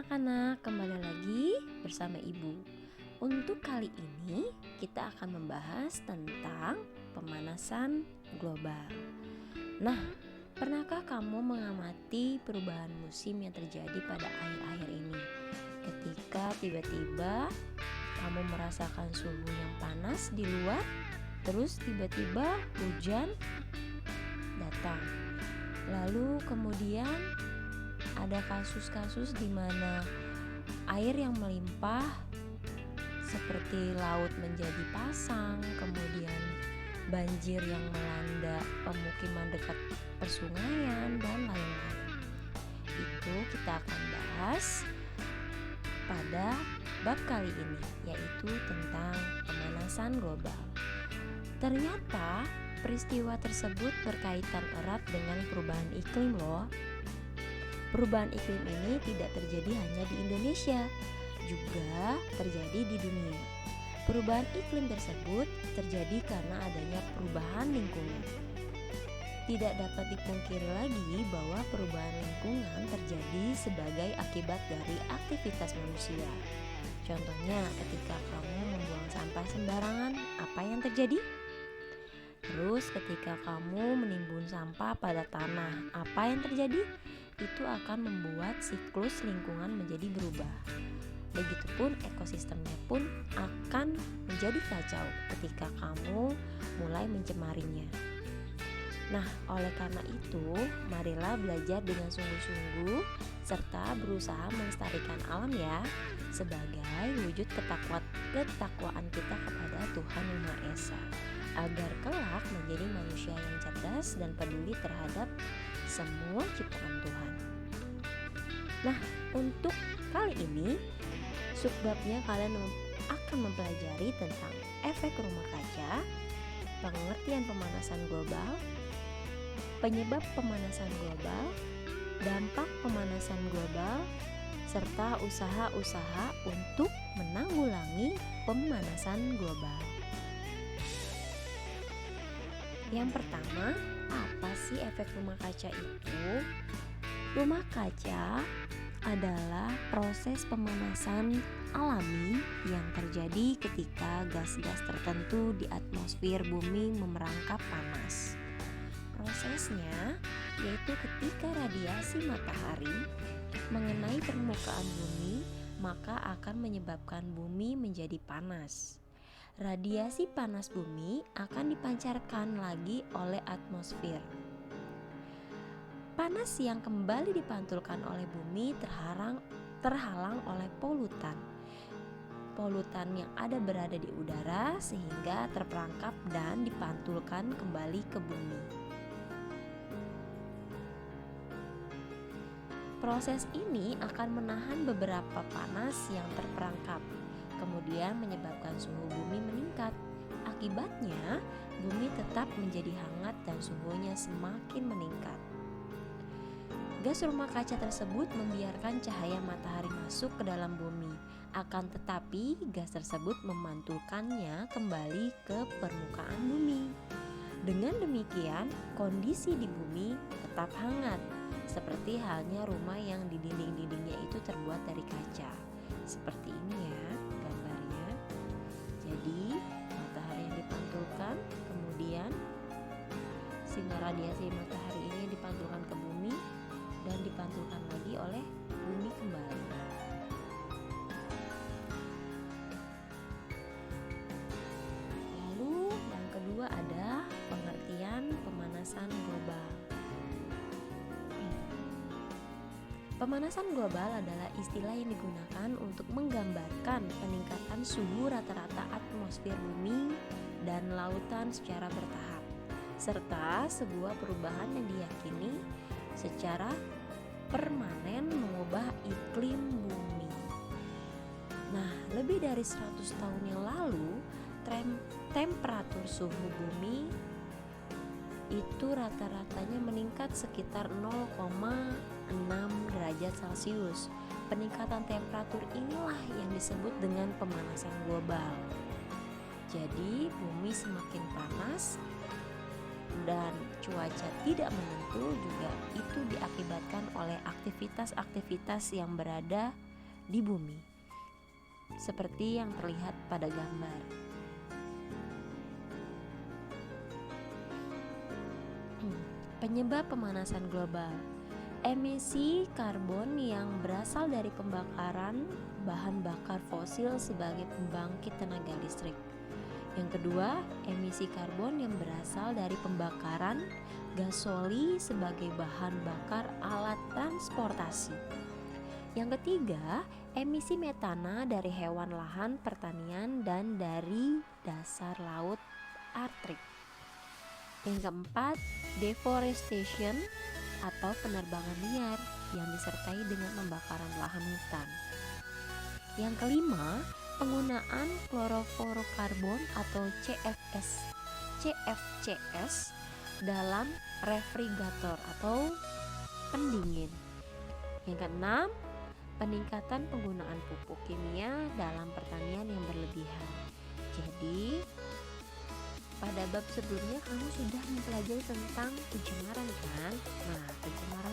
anak-anak, kembali lagi bersama Ibu. Untuk kali ini kita akan membahas tentang pemanasan global. Nah, pernahkah kamu mengamati perubahan musim yang terjadi pada akhir-akhir ini? Ketika tiba-tiba kamu merasakan suhu yang panas di luar, terus tiba-tiba hujan datang. Lalu kemudian ada kasus-kasus di mana air yang melimpah seperti laut menjadi pasang, kemudian banjir yang melanda pemukiman dekat persungaian dan lain-lain. Itu kita akan bahas pada bab kali ini, yaitu tentang pemanasan global. Ternyata peristiwa tersebut berkaitan erat dengan perubahan iklim loh. Perubahan iklim ini tidak terjadi hanya di Indonesia, juga terjadi di dunia. Perubahan iklim tersebut terjadi karena adanya perubahan lingkungan. Tidak dapat dipungkiri lagi bahwa perubahan lingkungan terjadi sebagai akibat dari aktivitas manusia. Contohnya, ketika kamu membuang sampah sembarangan, apa yang terjadi? Terus ketika kamu menimbun sampah pada tanah, apa yang terjadi? Itu akan membuat siklus lingkungan menjadi berubah. Begitupun ekosistemnya pun akan menjadi kacau ketika kamu mulai mencemarinya. Nah, oleh karena itu, marilah belajar dengan sungguh-sungguh serta berusaha melestarikan alam ya, sebagai wujud ketakwaan kita kepada Tuhan Yang Maha Esa, agar kelak menjadi manusia yang cerdas dan peduli terhadap semua ciptaan Tuhan. Nah, untuk kali ini subbabnya kalian akan mempelajari tentang efek rumah kaca, pengertian pemanasan global, penyebab pemanasan global, dampak pemanasan global, serta usaha-usaha untuk menanggulangi pemanasan global. Yang pertama, apa sih efek rumah kaca itu? Rumah kaca adalah proses pemanasan alami yang terjadi ketika gas-gas tertentu di atmosfer bumi memerangkap panas. Prosesnya yaitu ketika radiasi matahari mengenai permukaan bumi, maka akan menyebabkan bumi menjadi panas. Radiasi panas bumi akan dipancarkan lagi oleh atmosfer. Panas yang kembali dipantulkan oleh bumi terhalang oleh polutan. Polutan yang berada di udara sehingga terperangkap dan dipantulkan kembali ke bumi. Proses ini akan menahan beberapa panas yang terperangkap, kemudian menyebabkan suhu bumi meningkat. Akibatnya, bumi tetap menjadi hangat dan suhunya semakin meningkat. Gas rumah kaca tersebut membiarkan cahaya matahari masuk ke dalam bumi, akan tetapi gas tersebut memantulkannya kembali ke permukaan bumi. Dengan demikian, kondisi di bumi tetap hangat, seperti halnya rumah yang di dinding-dindingnya itu terbuat dari kaca. Seperti ini ya gambarnya. Jadi matahari yang dipantulkan, kemudian sinar radiasi matahari ini dipantulkan ke bumi dan dipantulkan lagi oleh bumi kembali. Lalu yang kedua ada pengertian pemanasan global. Pemanasan global adalah istilah yang digunakan untuk menggambarkan peningkatan suhu rata-rata atmosfer bumi dan lautan secara bertahap, serta sebuah perubahan yang diyakini secara permanen mengubah iklim bumi. Nah, lebih dari 100 tahun yang lalu, temperatur suhu bumi itu rata-ratanya meningkat sekitar 0,6 derajat Celcius. Peningkatan temperatur inilah yang disebut dengan pemanasan global. Jadi, bumi semakin panas dan cuaca tidak menentu juga itu diakibatkan oleh aktivitas-aktivitas yang berada di bumi, seperti yang terlihat pada gambar. Penyebab pemanasan global: emisi karbon yang berasal dari pembakaran bahan bakar fosil sebagai pembangkit tenaga listrik. Yang kedua, emisi karbon yang berasal dari pembakaran gasoli sebagai bahan bakar alat transportasi. Yang ketiga, emisi metana dari hewan lahan pertanian dan dari dasar laut Arktik. Yang keempat, deforestation atau penerbangan liar yang disertai dengan pembakaran lahan hutan. Yang kelima, penggunaan klorofluorokarbon atau CFCs dalam refrigerator atau pendingin. Yang keenam, peningkatan penggunaan pupuk kimia dalam pertanian yang berlebihan. Jadi, pada bab sebelumnya kamu sudah mempelajari tentang pencemaran kan? Nah, pencemaran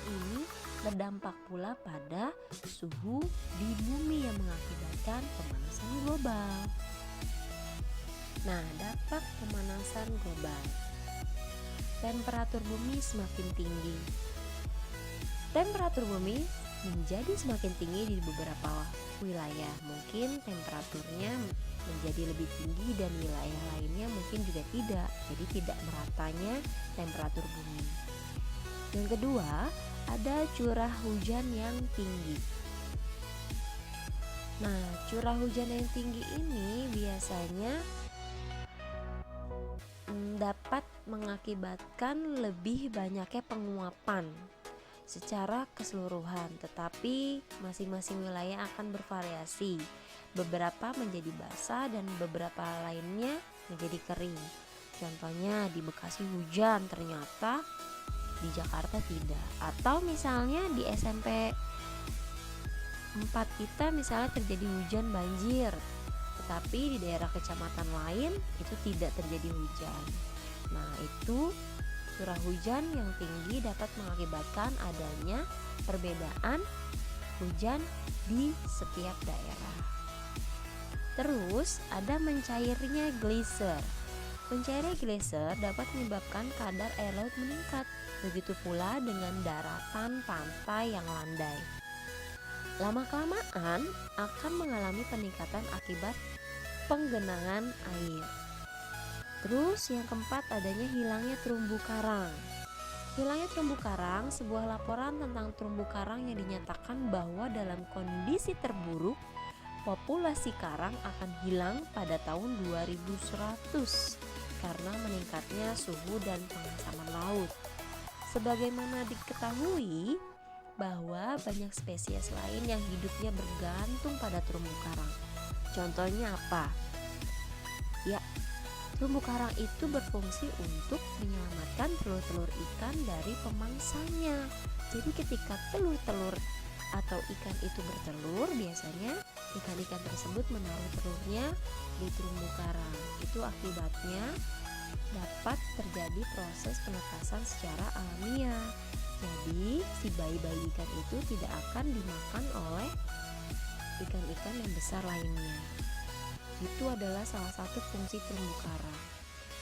ini berdampak pula pada suhu di bumi yang mengakibatkan pemanasan global. Nah, dampak pemanasan global. Temperatur bumi semakin tinggi. Temperatur bumi menjadi semakin tinggi di beberapa wilayah. Mungkin temperaturnya menjadi lebih tinggi dan wilayah lainnya mungkin juga tidak. Jadi tidak meratanya temperatur bumi. Yang kedua, ada curah hujan yang tinggi. Nah, curah hujan yang tinggi ini biasanya dapat mengakibatkan lebih banyaknya penguapan secara keseluruhan, tetapi masing-masing wilayah akan bervariasi. Beberapa menjadi basah dan beberapa lainnya menjadi kering. Contohnya di Bekasi hujan, ternyata di Jakarta tidak. Atau misalnya di SMP 4 kita misalnya terjadi hujan banjir, tetapi di daerah kecamatan lain itu tidak terjadi hujan. Nah, itu curah hujan yang tinggi dapat mengakibatkan adanya perbedaan hujan di setiap daerah. Terus ada mencairnya geyser. Mencairnya geyser dapat menyebabkan kadar air laut meningkat. Begitu pula dengan daratan pantai yang landai. Lama-kelamaan akan mengalami peningkatan akibat penggenangan air. Terus yang keempat, adanya hilangnya terumbu karang. Hilangnya terumbu karang, sebuah laporan tentang terumbu karang yang dinyatakan bahwa dalam kondisi terburuk populasi karang akan hilang pada tahun 2100 karena meningkatnya suhu dan pengasaman laut. Sebagaimana diketahui bahwa banyak spesies lain yang hidupnya bergantung pada terumbu karang. Contohnya apa? Ya, terumbu karang itu berfungsi untuk menyelamatkan telur-telur ikan dari pemangsanya. Jadi ketika telur-telur atau ikan itu bertelur, biasanya ikan-ikan tersebut menaruh telurnya di terumbu karang. Itu akibatnya dapat terjadi proses penetasan secara alamiah. Jadi si bayi-bayi ikan itu tidak akan dimakan oleh ikan-ikan yang besar lainnya. Itu adalah salah satu fungsi terumbu karang.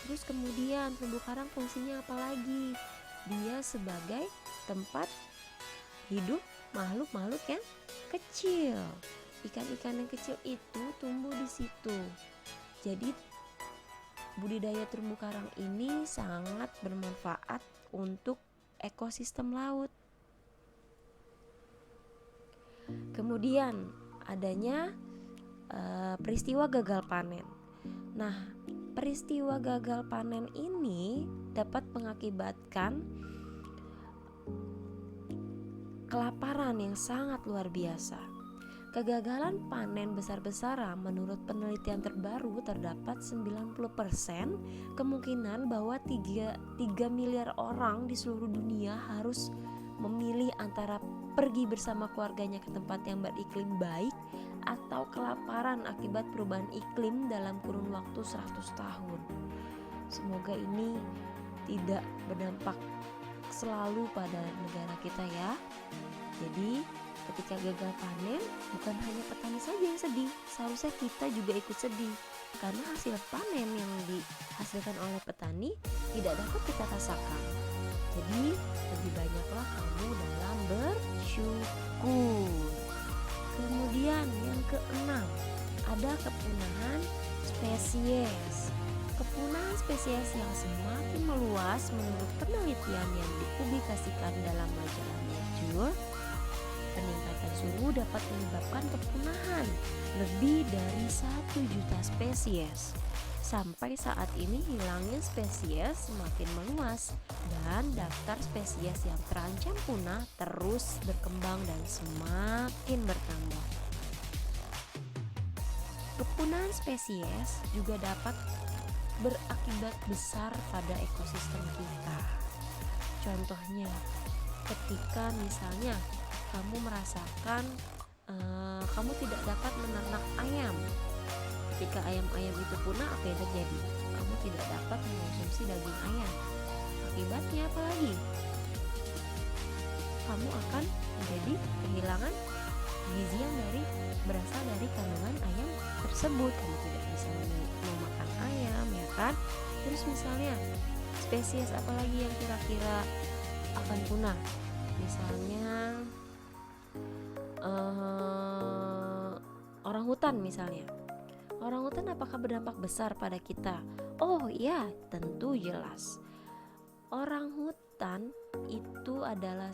Terus kemudian terumbu karang fungsinya apa lagi? Dia sebagai tempat hidup makhluk-makhluk yang kecil. Ikan-ikan yang kecil itu tumbuh di situ. Jadi budidaya terumbu karang ini sangat bermanfaat untuk ekosistem laut. Kemudian adanya peristiwa gagal panen. Nah, peristiwa gagal panen ini dapat mengakibatkan kelaparan yang sangat luar biasa. Kegagalan panen besar-besaran menurut penelitian terbaru terdapat 90% kemungkinan bahwa 3 miliar orang di seluruh dunia harus memilih antara pergi bersama keluarganya ke tempat yang beriklim baik atau kelaparan akibat perubahan iklim dalam kurun waktu 100 tahun. Semoga ini tidak berdampak selalu pada negara kita ya. Jadi Ketika gagal panen, bukan hanya petani saja yang sedih, seharusnya kita juga ikut sedih. Karena hasil panen yang dihasilkan oleh petani tidak dapat kita rasakan. Jadi, lebih banyaklah kamu dalam bersyukur. Kemudian yang keenam, ada kepunahan spesies. Kepunahan spesies yang semakin meluas menurut penelitian yang dipublikasikan dalam majalah Nature, peningkatan suhu dapat menyebabkan kepunahan lebih dari 1 juta spesies. Sampai saat ini hilangnya spesies semakin meluas dan daftar spesies yang terancam punah terus berkembang dan semakin bertambah. Kepunahan spesies juga dapat berakibat besar pada ekosistem kita. Contohnya, ketika misalnya kamu merasakan kamu tidak dapat menernak ayam. Ketika ayam-ayam itu punah, apa yang terjadi? Kamu tidak dapat mengonsumsi daging ayam. Akibatnya apa lagi? Kamu akan menjadi kehilangan gizi yang berasal dari kandungan ayam tersebut. Kamu tidak bisa memakan ayam, ya kan? Terus misalnya spesies apa lagi yang kira-kira akan punah? Misalnya orangutan misalnya. Orangutan apakah berdampak besar pada kita? Oh iya, tentu jelas. Orangutan itu adalah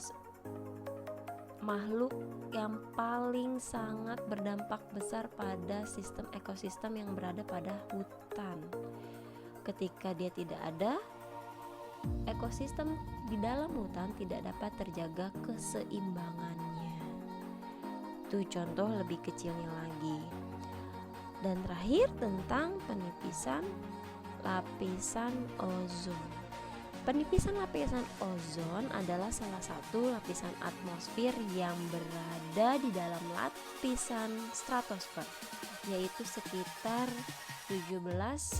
makhluk yang paling sangat berdampak besar pada sistem ekosistem yang berada pada hutan. Ketika dia tidak ada, ekosistem di dalam hutan tidak dapat terjaga keseimbangannya. Itu contoh lebih kecilnya lagi. Dan terakhir tentang penipisan lapisan ozon. Penipisan lapisan ozon adalah salah satu lapisan atmosfer yang berada di dalam lapisan stratosfer, yaitu sekitar 17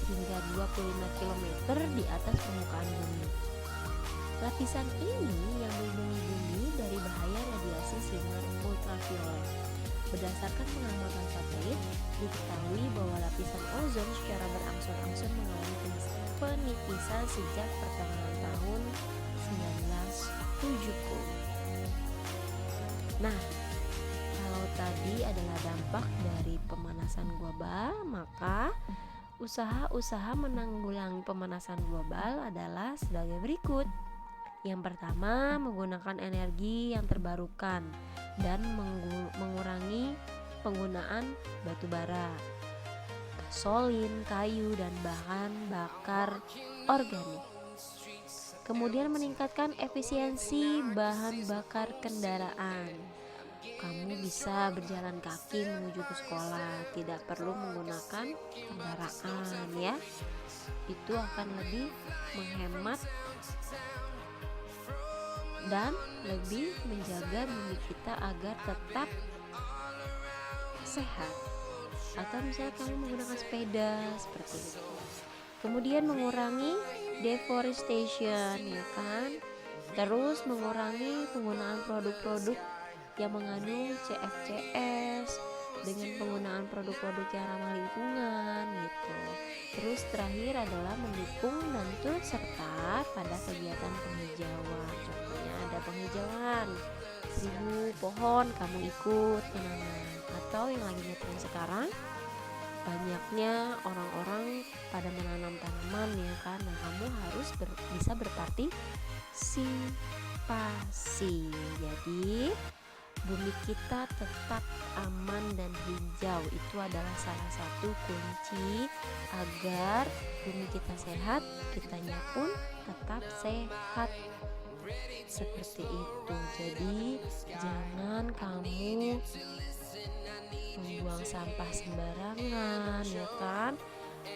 hingga 25 km di atas permukaan bumi. Lapisan ini yang melindungi bumi dari bahaya radiasi sinar ultraviolet. Berdasarkan pengamatan satelit, diketahui bahwa lapisan ozon secara berangsur-angsur mengalami penipisan sejak pertengahan tahun 1970. Nah, kalau tadi adalah dampak dari pemanasan global, maka usaha-usaha menanggulangi pemanasan global adalah sebagai berikut. Yang pertama, menggunakan energi yang terbarukan dan mengurangi penggunaan batu bara, gasolin, kayu, dan bahan bakar organik. Kemudian meningkatkan efisiensi bahan bakar kendaraan. Kamu bisa berjalan kaki menuju ke sekolah, tidak perlu menggunakan kendaraan ya. Itu akan lebih menghemat dan lebih menjaga bumi kita agar tetap sehat. Atau misalnya kamu menggunakan sepeda seperti itu. Kemudian mengurangi deforestation, ya kan? Terus mengurangi penggunaan produk-produk yang mengandung CFCs dengan penggunaan produk-produk yang ramah lingkungan gitu. Terus terakhir adalah mendukung dan turut serta pada kegiatan penghijauan. Contohnya ada penghijauan 1000 pohon kamu ikut menanam, atau yang lagi ngetren sekarang banyaknya orang-orang pada menanam tanaman ya kan. Nah, kamu harus bisa berpartisipasi. Jadi bumi kita tetap aman dan hijau. Itu adalah salah satu kunci agar bumi kita sehat, kitanya pun tetap sehat. Seperti itu. Jadi jangan kamu membuang sampah sembarangan, ya kan?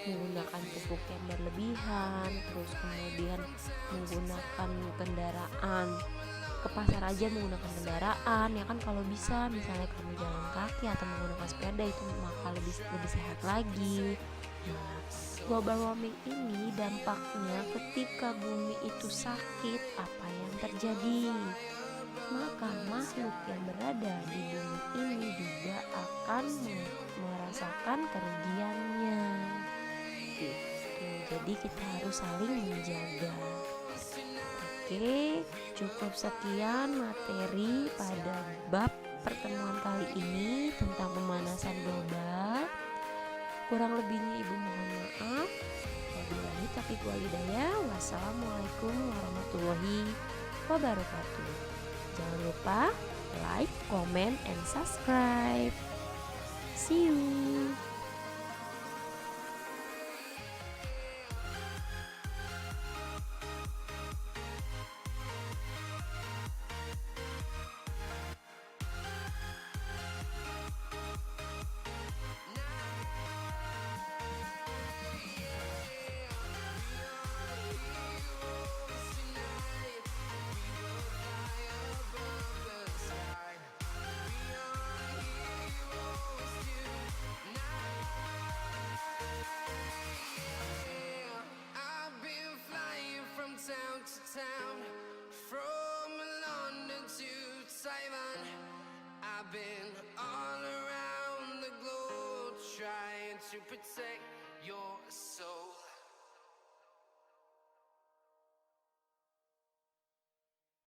Menggunakan pupuk yang berlebihan, terus kemudian menggunakan kendaraan ke pasar aja menggunakan kendaraan, ya kan? Kalau bisa misalnya kamu jalan kaki atau menggunakan sepeda, itu maka lebih sehat lagi. Nah, global warming ini dampaknya ketika bumi itu sakit, apa yang terjadi? maka makhluk yang berada di bumi ini juga akan merasakan kerugiannya. Gitu. Jadi kita harus saling menjaga. Oke, cukup sekian materi pada bab pertemuan kali ini tentang pemanasan global. Kurang lebihnya ibu mohon maaf. Wabillahi taufiq walhidayah. Wassalamualaikum warahmatullahi wabarakatuh. Jangan lupa like, comment, and subscribe. See you. Town to town, from London to Taiwan, I've been all around the globe trying to protect your soul.